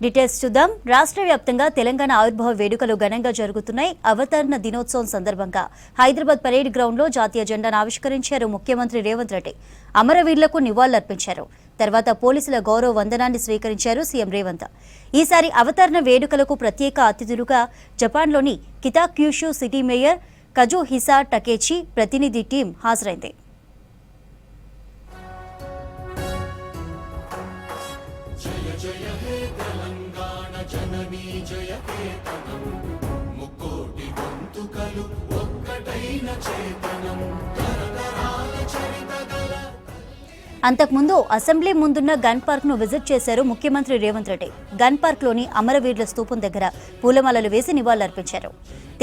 Details చూద్దాం. రాష్ట్ర వ్యాప్తంగా తెలంగాణ ఆవిర్భావ వేడుకలు ఘనంగా జరుగుతున్నాయి. అవతరణ దినోత్సవం సందర్భంగా హైదరాబాద్ పరేడ్ గ్రౌండ్ లో జాతీయ జెండాను ఆవిష్కరించారు ముఖ్యమంత్రి రేవంత్ రెడ్డి. అమరవీరులకు నివాళులర్పించారు. తర్వాత పోలీసుల గౌరవ వందనాన్ని స్వీకరించారు సీఎం రేవంత్. ఈసారి అవతరణ వేడుకలకు ప్రత్యేక అతిథులుగా జపాన్లోని కితాక్యూషు సిటీ మేయర్ కజుహిసా టకేచి ప్రతినిధి టీం హాజరైంది. అంతకుముందు అసెంబ్లీ ముందున్న గన్ పార్క్ ను విజిట్ చేశారు ముఖ్యమంత్రి రేవంత్ రెడ్డి. గన్ పార్క్ లోని అమరవీరుల స్తూపం దగ్గర పూలమాలలు వేసి నివాళులర్పించారు.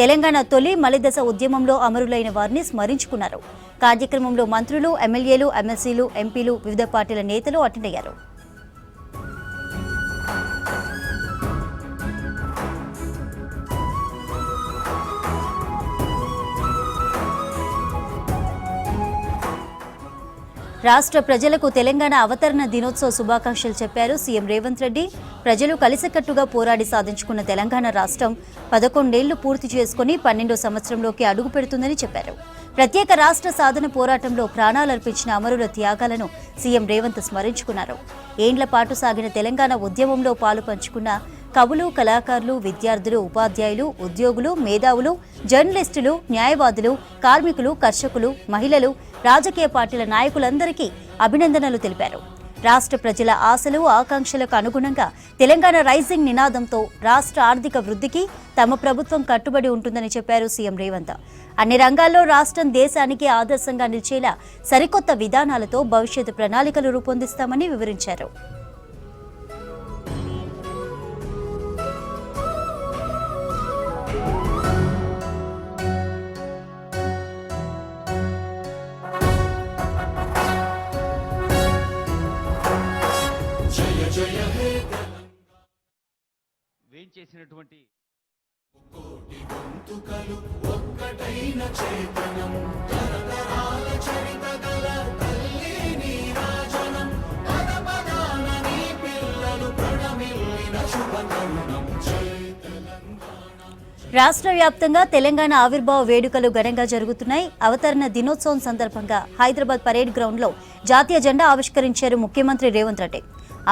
తెలంగాణ తొలి మలిదశ ఉద్యమంలో అమరులైన వారిని స్మరించుకున్నారు. కార్యక్రమంలో మంత్రులు, ఎమ్మెల్యేలు, ఎమ్మెల్సీలు, ఎంపీలు, వివిధ పార్టీల నేతలు అటెండ్ అయ్యారు. రాష్ట్ర ప్రజలకు తెలంగాణ అవతరణ దినోత్సవ శుభాకాంక్షలు చెప్పారు సీఎం రేవంత్ రెడ్డి. ప్రజలు కలిసికట్టుగా పోరాడి సాధించుకున్న తెలంగాణ రాష్ట్రం 11 ఏళ్లు పూర్తి చేసుకుని 12వ సంవత్సరంలోకి అడుగు పెడుతుందని చెప్పారు. ప్రత్యేక రాష్ట్ర సాధన పోరాటంలో ప్రాణాలర్పించిన అమరుల త్యాగాలను సీఎం రేవంత్ స్మరించుకున్నారు. ఏండ్ల పాటు సాగిన తెలంగాణ ఉద్యమంలో పాలు పంచుకున్న కవులు, కళాకారులు, విద్యార్థులు, ఉపాధ్యాయులు, ఉద్యోగులు, మేధావులు, జర్నలిస్టులు, న్యాయవాదులు, కార్మికులు, కర్షకులు, మహిళలు, రాజకీయ పార్టీల నాయకులందరికీ అభినందనలు తెలిపారు. రాష్ట్ర ప్రజల ఆశలు, ఆకాంక్షలకు అనుగుణంగా తెలంగాణ రైజింగ్ నినాదంతో రాష్ట్ర ఆర్థిక వృద్ధికి తమ ప్రభుత్వం కట్టుబడి ఉంటుందని చెప్పారు సీఎం రేవంత్. అన్ని రంగాల్లో రాష్ట్రం దేశానికి ఆదర్శంగా నిలిచేలా సరికొత్త విధానాలతో భవిష్యత్తు ప్రణాళికలు రూపొందిస్తామని వివరించారు. చేసినటువంటి రాష్ట్ర వ్యాప్తంగా తెలంగాణ ఆవిర్భావ వేడుకలు ఘనంగా జరుగుతున్నాయి. అవతరణ దినోత్సవం సందర్భంగా హైదరాబాద్ పరేడ్ గ్రౌండ్ లో జాతీయ జెండా ఆవిష్కరించారు ముఖ్యమంత్రి రేవంత్ రెడ్డి.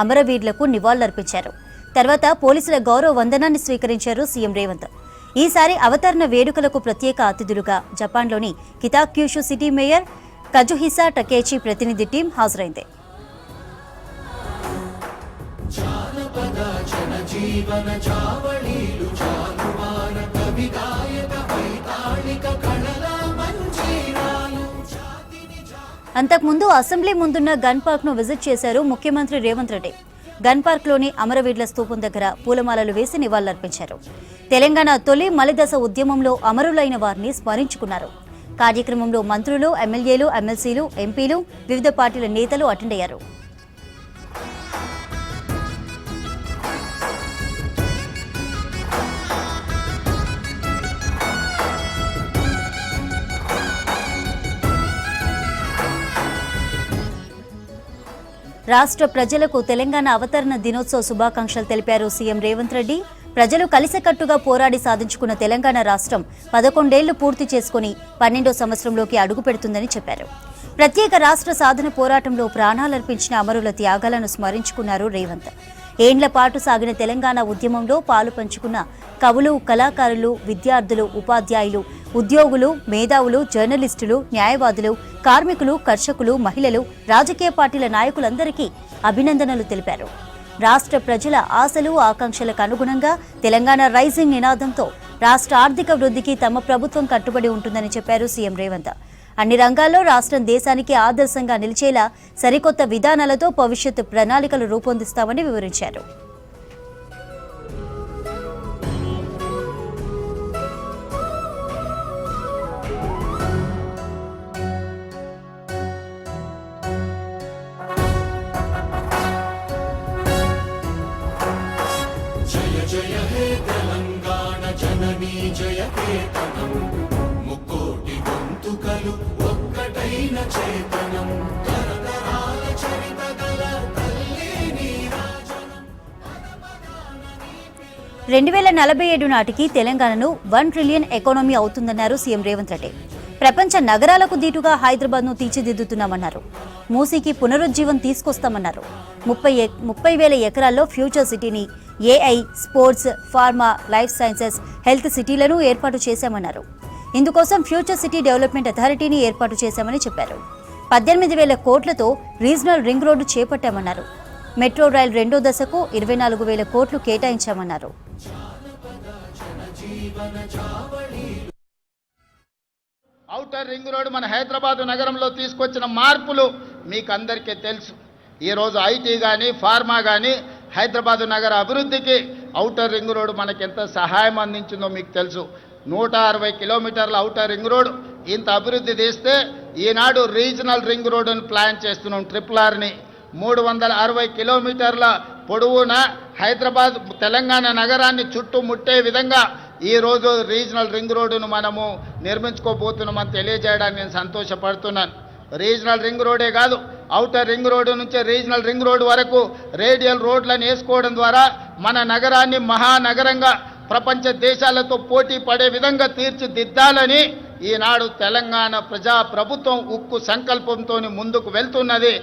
అమరవీరులకు నివాళులర్పించారు. తర్వాత పోలీసుల గౌరవ వందనాన్ని స్వీకరించారు సీఎం రేవంత్. ఈసారి అవతరణ వేడుకలకు ప్రత్యేక అతిథులుగా జపాన్లోని కితాక్యూషు సిటీ మేయర్ కజుహిసా టకేచి ప్రతినిధి టీం హాజరైంది. అంతకుముందు అసెంబ్లీ ముందున్న గన్ పార్క్ ను విజిట్ చేశారు ముఖ్యమంత్రి రేవంత్ రెడ్డి. గన్ పార్క్ లోని అమరవీరుల స్తూపం దగ్గర పూలమాలలు వేసి నివాళులర్పించారు. తెలంగాణ తొలి మలిదశ ఉద్యమంలో అమరులైన వారిని స్మరించుకున్నారు. కార్యక్రమంలో మంత్రులు, ఎమ్మెల్యేలు, ఎమ్మెల్సీలు, ఎంపీలు, వివిధ పార్టీల నేతలు అటెండ్ అయ్యారు. రాష్ట్ర ప్రజలకు తెలంగాణ అవతరణ దినోత్సవ శుభాకాంక్షలు తెలిపారు సీఎం రేవంత్ రెడ్డి. ప్రజలు కలిసికట్టుగా పోరాడి సాధించుకున్న తెలంగాణ రాష్ట్రం 11 ఏళ్లు పూర్తి చేసుకుని 12వ సంవత్సరంలోకి అడుగు పెడుతుందని చెప్పారు. ప్రత్యేక రాష్ట్ర సాధన పోరాటంలో ప్రాణాలర్పించిన అమరుల త్యాగాలను స్మరించుకున్నారు రేవంత్. ఏండ్ల పాటు సాగిన తెలంగాణ ఉద్యమంలో పాలు పంచుకున్న కవులు, కళాకారులు, విద్యార్థులు, ఉపాధ్యాయులు, ఉద్యోగులు, మేధావులు, జర్నలిస్టులు, న్యాయవాదులు, కార్మికులు, కర్షకులు, మహిళలు, రాజకీయ పార్టీల నాయకులందరికీ అభినందనలు తెలిపారు. రాష్ట్ర ప్రజల ఆశలు, ఆకాంక్షలకు అనుగుణంగా తెలంగాణ రైజింగ్ నినాదంతో రాష్ట్ర ఆర్థిక వృద్ధికి తమ ప్రభుత్వం కట్టుబడి ఉంటుందని చెప్పారు సీఎం రేవంత్. అన్ని రంగాల్లో రాష్ట్రం దేశానికి ఆదర్శంగా నిలిచేలా సరికొత్త విధానాలతో భవిష్యత్తు ప్రణాళికలు రూపొందిస్తామని వివరించారు. జయ హే తెలంగాణ జననీ జయ కేతనం ముక్కోటి గొంతుకలు ఒక్కటైన చేతనం తరతరాల చరిత గల తల్లి నీరాజనం 2047 నాటికి తెలంగాణను 1 ట్రిలియన్ ఎకానమీ అవుతుందన్నారు సీఎం రేవంత్ రెడ్డి. ప్రపంచ నగరాలకు దీటుగా హైదరాబాద్ను తీర్చిదిద్దుతున్నామన్నారు. మూసీకి పునరుజ్జీవం తీసుకొస్తామన్నారు. 30,000 ఎకరాల్లో ఫ్యూచర్ సిటీని AI, sports, pharma, life sciences, health సిటీలను ఏర్పాటు చేశామన్నారు. ఇందుకోసం ఫ్యూచర్ సిటీ డెవలప్మెంట్ అథారిటీని ఏర్పాటు చేశామని చెప్పారు. 18,000 కోట్లతో రీజనల్ రింగ్ రోడ్డు చేపట్టామన్నారు. మెట్రో రైల్ 2వ దశకు 24,000 కోట్లు కేటాయించామన్నారు. ఔటర్ రింగ్ రోడ్ మన హైదరాబాద్ నగరంలో తీసుకొచ్చిన మార్పులు మీకు అందరికీ తెలుసు. ఈరోజు ఐటీ కానీ ఫార్మా కానీ హైదరాబాద్ నగర అభివృద్ధికి ఔటర్ రింగ్ రోడ్ మనకి ఎంత సహాయం అందించిందో మీకు తెలుసు. 160 కిలోమీటర్ల ఔటర్ రింగ్ రోడ్ ఇంత అభివృద్ధి తీస్తే ఈనాడు రీజనల్ రింగ్ రోడ్డును ప్లాన్ చేస్తున్నాం. RRRని 360 కిలోమీటర్ల పొడవున హైదరాబాద్ తెలంగాణ నగరాన్ని చుట్టుముట్టే విధంగా ఈరోజు రీజనల్ రింగ్ రోడ్డును మనము నిర్మించుకోబోతున్నామని తెలియజేయడానికి నేను సంతోషపడుతున్నాను. రీజనల్ రింగ్ రోడే కాదు, ఔటర్ రింగ్ రోడ్డు నుంచి రీజనల్ రింగ్ రోడ్ వరకు రేడియల్ రోడ్లను వేసుకోవడం ద్వారా మన నగరాన్ని మహానగరంగా ప్రపంచ దేశాలతో పోటీ పడే విధంగా తీర్చిదిద్దాలని ఈనాడు తెలంగాణ ప్రజా ప్రభుత్వం ఉక్కు సంకల్పంతో ముందుకు వెళ్తున్నది.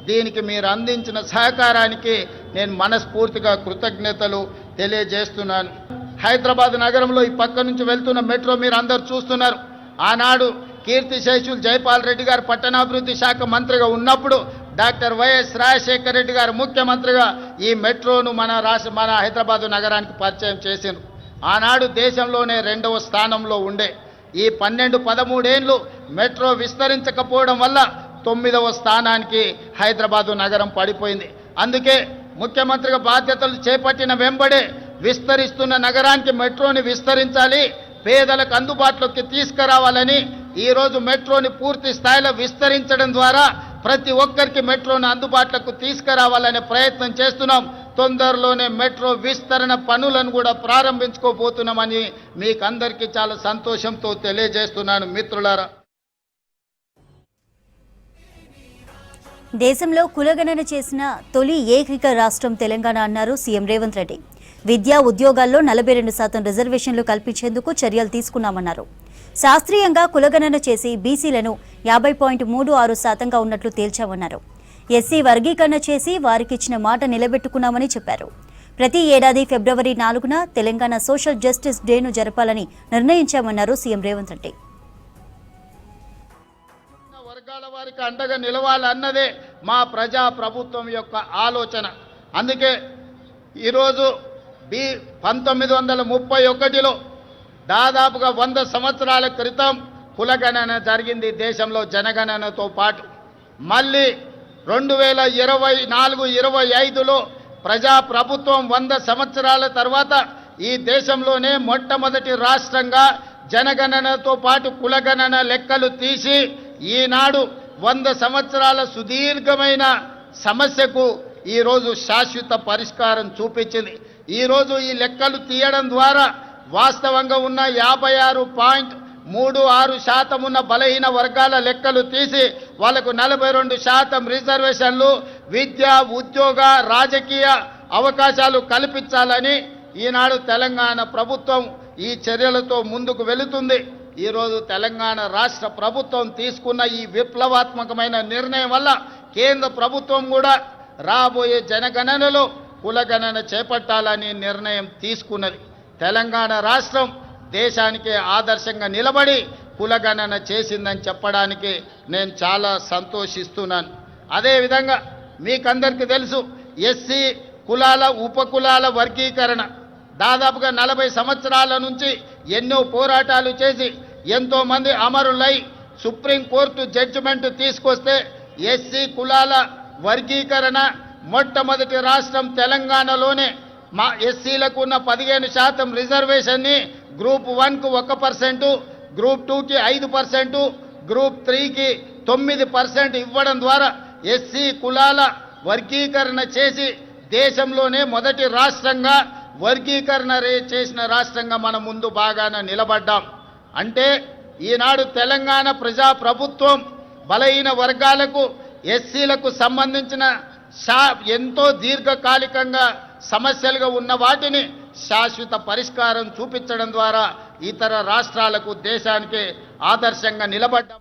దీనికి మీరు అందించిన సహకారానికి నేను మనస్ఫూర్తిగా కృతజ్ఞతలు తెలియజేస్తున్నాను. హైదరాబాద్ నగరంలో ఈ పక్క నుంచి వెళ్తున్న మెట్రో మీరు అందరు చూస్తున్నారు. ఆనాడు కీర్తిశేషులు జైపాల్ రెడ్డి గారు పట్టణాభివృద్ధి శాఖ మంత్రిగా ఉన్నప్పుడు డాక్టర్ వైఎస్ రాజశేఖర రెడ్డి గారు ముఖ్యమంత్రిగా ఈ మెట్రోను మన హైదరాబాద్ నగరానికి పరిచయం చేసిండ్రు. ఆనాడు దేశంలోనే 2వ స్థానంలో ఉండే ఈ 12-13 ఏళ్ళు మెట్రో విస్తరించకపోవడం వల్ల 9వ స్థానానికి హైదరాబాదు నగరం పడిపోయింది. అందుకే ముఖ్యమంత్రిగా బాధ్యతలు చేపట్టిన వెంబడే విస్తరిస్తున్న నగరానికి మెట్రోని విస్తరించాలి, పేదలకు అందుబాటులోకి తీసుకురావాలని ఈరోజు మెట్రోని పూర్తి స్థాయిలో విస్తరించడం ద్వారా ప్రతి ఒక్కరికి మెట్రోని అందుబాటులోకి తీసుకురావాలనే ప్రయత్నం చేస్తున్నాం. తొందరలోనే మెట్రో విస్తరణ పనులను కూడా ప్రారంభించుకోబోతున్నామని మీకు అందరికీ చాలా సంతోషంతో తెలియజేస్తున్నాను మిత్రులారా. దేశంలో కులగణన చేసిన తొలి ఏకైక రాష్ట్రం తెలంగాణ అన్నారు సీఎం రేవంత్ రెడ్డి. విద్యా ఉద్యోగాల్లో 42% రిజర్వేషన్లు కల్పించేందుకు చర్యలు తీసుకున్నామన్నారు. శాస్త్రీయంగా కులగణన చేసి బీసీలను 50.36% ఉన్నట్లు తేల్చామన్నారు. ఎస్సీ వర్గీకరణ చేసి వారికిచ్చిన మాట నిలబెట్టుకున్నామని చెప్పారు. ప్రతి ఏడాది ఫిబ్రవరి 4న తెలంగాణ సోషల్ జస్టిస్ డేను జరపాలని నిర్ణయించామన్నారు సీఎం రేవంత్ రెడ్డి. వర్గాల వారికి అండగా నిలవాలన్నదే మా ప్రజా ప్రభుత్వం యొక్క ఆలోచన. అందుకే ఈరోజు 1931లో దాదాపుగా 100 సంవత్సరాల క్రితం కులగణన జరిగింది దేశంలో జనగణనతో పాటు. మళ్ళీ 2024-25లో ప్రజా ప్రభుత్వం 100 సంవత్సరాల తర్వాత ఈ దేశంలోనే మొట్టమొదటి రాష్ట్రంగా జనగణనతో పాటు కులగణన లెక్కలు తీసి ఈనాడు 100 సంవత్సరాల సుదీర్ఘమైన సమస్యకు ఈరోజు శాశ్వత పరిష్కారం చూపించింది. ఈరోజు ఈ లెక్కలు తీయడం ద్వారా వాస్తవంగా ఉన్న 56.36% ఉన్న బలహీన వర్గాల లెక్కలు తీసి వాళ్ళకు 42% రిజర్వేషన్లు, విద్య, ఉద్యోగ, రాజకీయ అవకాశాలు కల్పించాలని ఈనాడు తెలంగాణ ప్రభుత్వం ఈ చర్యలతో ముందుకు వెళుతుంది. ఈరోజు తెలంగాణ రాష్ట్ర ప్రభుత్వం తీసుకున్న ఈ విప్లవాత్మకమైన నిర్ణయం వల్ల కేంద్ర ప్రభుత్వం కూడా రాబోయే జనగణనలో కులగణన చేపట్టాలని నిర్ణయం తీసుకున్నది. తెలంగాణ రాష్ట్రం దేశానికి ఆదర్శంగా నిలబడి కులగణన చేసిందని చెప్పడానికి నేను చాలా సంతోషిస్తున్నాను. అదేవిధంగా మీకందరికీ తెలుసు, ఎస్సీ కులాల ఉపకులాల వర్గీకరణ దాదాపుగా 40 సంవత్సరాల నుంచి ఎన్నో పోరాటాలు చేసి ఎంతోమంది అమరులై సుప్రీంకోర్టు జడ్జిమెంట్ తీసుకొస్తే ఎస్సీ కులాల వర్గీకరణ మొట్టమొదటి రాష్ట్రం తెలంగాణలోనే మా ఎస్సీలకు ఉన్న 15% రిజర్వేషన్ని గ్రూప్ 1కు 1%, గ్రూప్ 2కి 5%, గ్రూప్ 3కి 9% ఇవ్వడం ద్వారా ఎస్సీ కులాల వర్గీకరణ చేసి దేశంలోనే మొదటి రాష్ట్రంగా వర్గీకరణ చేసిన రాష్ట్రంగా మన ముందు బాగానే నిలబడ్డాం. అంటే ఈనాడు తెలంగాణ ప్రజా ప్రభుత్వం బలహీన వర్గాలకు, ఎస్సీలకు సంబంధించిన ఎంతో దీర్ఘకాలికంగా సమస్యలుగా ఉన్న వాటిని శాశ్వత పరిష్కారం చూపించడం ద్వారా ఇతర రాష్ట్రాలకు దేశానికి ఆదర్శంగా నిలబడ్డాం.